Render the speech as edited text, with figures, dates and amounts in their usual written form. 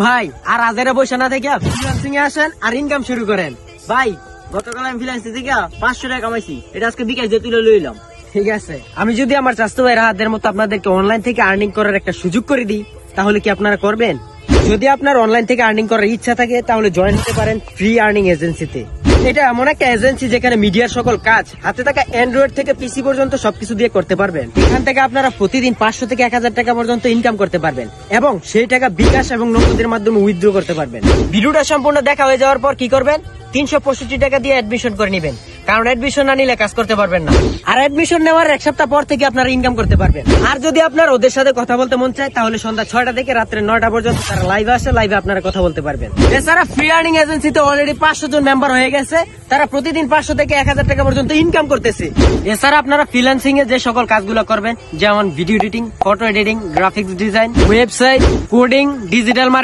ভাই আর আজেরে বসে না থেকে ফ্রিল্যান্সিং এ আসেন আর ইনকাম শুরু করেন। ভাই গতকাল আমি ফ্রিল্যান্সিং থেকে 500 টাকা কামাইছি, এটা আজকে বিকাশ দিয়ে তুলে লইলাম। ঠিক আছে, আমি যদি আমার চাচাতো ভাইরা হাতের মতো আপনাদেরকে অনলাইন থেকে আর্নিং করার একটা সুযোগ করে দিই, তাহলে কি আপনারা করবেন? যদি আপনার অনলাইন থেকে আর্নিং করার ইচ্ছা থাকে তাহলে জয়েন হতে পারেন ফ্রি আর্নিং এজেন্সিতে। এটা এমন একটা এজেন্সি যেখানে মিডিয়ার সকল কাজ হাতে থাকা অ্যান্ড্রয়েড থেকে পিসি পর্যন্ত সবকিছু দিয়ে করতে পারবেন। এখান থেকে আপনারা প্রতিদিন 500 থেকে 1000 টাকা পর্যন্ত ইনকাম করতে পারবেন এবং সেই টাকা বিকাশ এবং নগদের মাধ্যমে উইথড্র করতে পারবেন। ভিডিওটা সম্পূর্ণ দেখা হয়ে যাওয়ার পর কি করবেন? 365 টাকা দিয়ে অ্যাডমিশন করে নেবেন, কারণ অ্যাডমিশন না নিলে কাজ করতে পারবেন না। আর অ্যাডমিশন নেওয়ার 1 সপ্তাহ পর থেকে আপনারা ইনকাম করতে পারবেন। আর যদি আপনার ওদের সাথে কথা বলতে মন চায় তাহলে সন্ধ্যা 6টা থেকে রাত্রে 9টা পর্যন্ত তারা লাইভে আসে, লাইভে আপনারা কথা বলতে পারবেন। এছাড়া ফ্রি আর্নিং এজেন্সিতে অলরেডি 500 জন মেম্বার হয়ে গেছে, তারা প্রতিদিন 500 থেকে 1000 টাকা পর্যন্ত ইনকাম করতেছে। এছাড়া আপনারা ফ্রিল্যান্সিং এ যে সকল কাজগুলো করবেন, যেমন video editing, photo editing, graphics design, website, coding, digital marketing,